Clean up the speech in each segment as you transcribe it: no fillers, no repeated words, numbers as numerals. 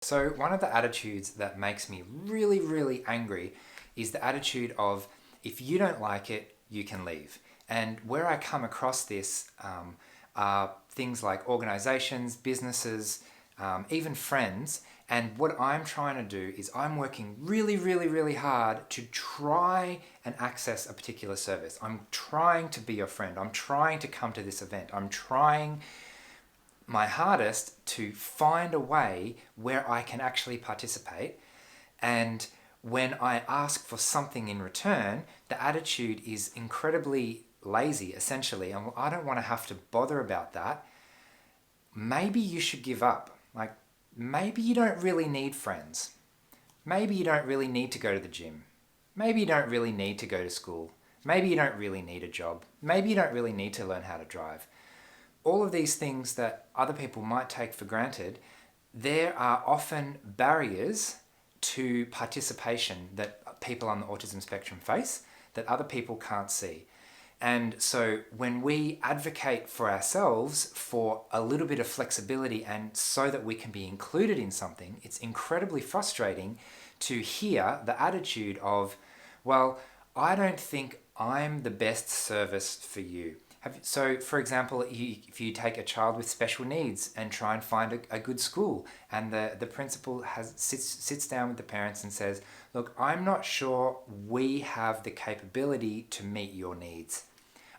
So one of the attitudes that makes me really, really angry is the attitude of, if you don't like it, you can leave. And where I come across this are things like organizations, businesses, even friends. And what I'm trying to do is I'm working really, really, really hard to try and access a particular service. I'm trying to be your friend. I'm trying to come to this event. I'm trying my hardest to find a way where I can actually participate. And when I ask for something in return, the attitude is incredibly lazy, essentially. And I don't want to have to bother about that. Maybe you should give up. Like, maybe you don't really need friends. Maybe you don't really need to go to the gym. Maybe you don't really need to go to school. Maybe you don't really need a job. Maybe you don't really need to learn how to drive. All of these things that other people might take for granted, there are often barriers to participation that people on the autism spectrum face that other people can't see. And so when we advocate for ourselves for a little bit of flexibility and so that we can be included in something, it's incredibly frustrating to hear the attitude of, well, I don't think I'm the best service for you. So, for example, if you take a child with special needs and try and find a good school, and the principal sits down with the parents and says, look, I'm not sure we have the capability to meet your needs.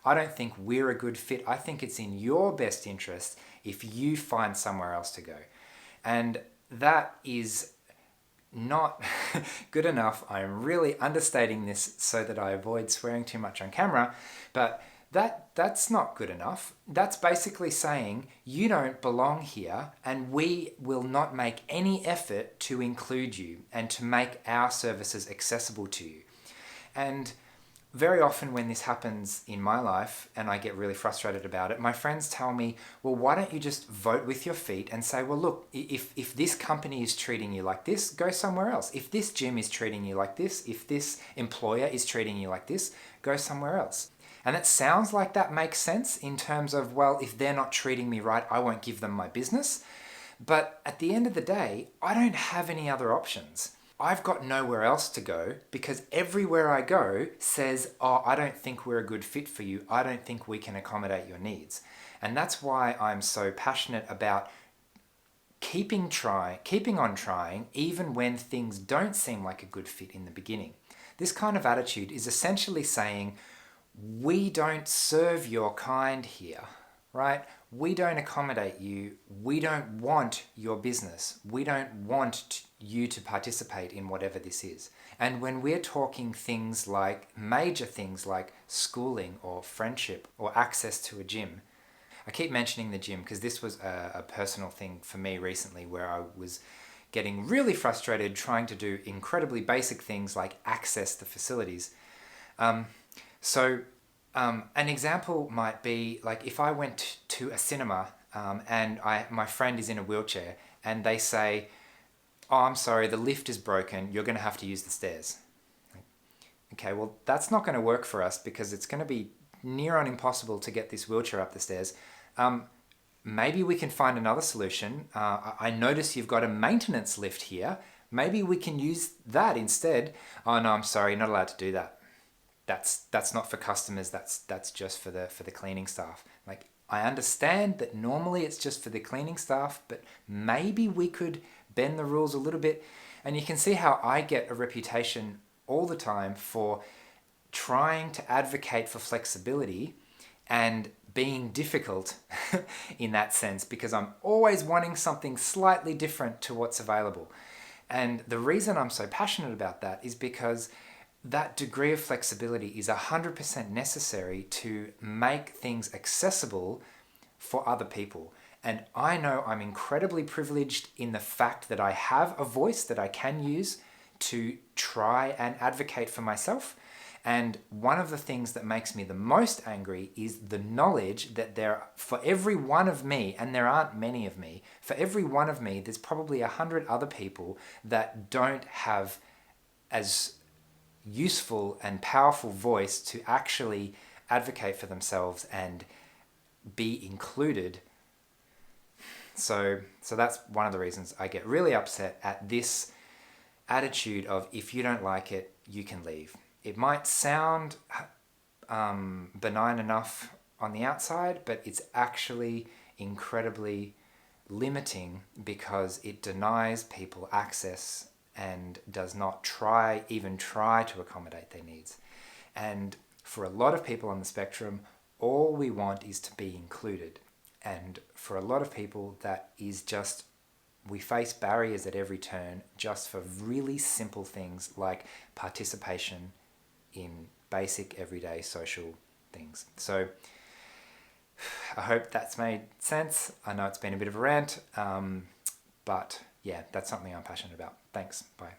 I don't think we're a good fit. I think it's in your best interest if you find somewhere else to go. And that is not good enough. I'm really understating this so that I avoid swearing too much on camera, but that's not good enough. That's basically saying you don't belong here and we will not make any effort to include you and to make our services accessible to you. And very often when this happens in my life and I get really frustrated about it, my friends tell me, well, why don't you just vote with your feet and say, well, look, if this company is treating you like this, go somewhere else. If this gym is treating you like this, if this employer is treating you like this, go somewhere else. And it sounds like that makes sense in terms of, well, if they're not treating me right, I won't give them my business. But at the end of the day, I don't have any other options. I've got nowhere else to go because everywhere I go says, oh, I don't think we're a good fit for you. I don't think we can accommodate your needs. And that's why I'm so passionate about keeping on trying, even when things don't seem like a good fit in the beginning. This kind of attitude is essentially saying, we don't serve your kind here, right? We don't accommodate you. We don't want your business. We don't want you to participate in whatever this is. And when we're talking things like, major things like schooling or friendship or access to a gym, I keep mentioning the gym because this was a personal thing for me recently where I was getting really frustrated trying to do incredibly basic things like access the facilities. So an example might be like if I went to a cinema and my friend is in a wheelchair and they say, oh, I'm sorry, the lift is broken, you're going to have to use the stairs. Okay, well, that's not going to work for us because it's going to be near on impossible to get this wheelchair up the stairs. Maybe we can find another solution. I notice you've got a maintenance lift here. Maybe we can use that instead. Oh no, I'm sorry, you're not allowed to do that. That's not for customers. That's just for the cleaning staff. Like, I understand that normally it's just for the cleaning staff, but maybe we could bend the rules a little bit. And you can see how I get a reputation all the time for trying to advocate for flexibility and being difficult in that sense, because I'm always wanting something slightly different to what's available. And the reason I'm so passionate about that is because that degree of flexibility is 100% necessary to make things accessible for other people. And I know I'm incredibly privileged in the fact that I have a voice that I can use to try and advocate for myself. And one of the things that makes me the most angry is the knowledge that for every one of me, and there aren't many of me, for every one of me, there's probably 100 other people that don't have as useful and powerful voice to actually advocate for themselves and be included. So that's one of the reasons I get really upset at this attitude of, if you don't like it, you can leave. It might sound benign enough on the outside, but it's actually incredibly limiting, because it denies people access and does not even try to accommodate their needs. And for a lot of people on the spectrum, all we want is to be included. And for a lot of people, that is just, we face barriers at every turn just for really simple things like participation in basic everyday social things. So I hope that's made sense. I know it's been a bit of a rant, but yeah, that's something I'm passionate about. Thanks. Bye.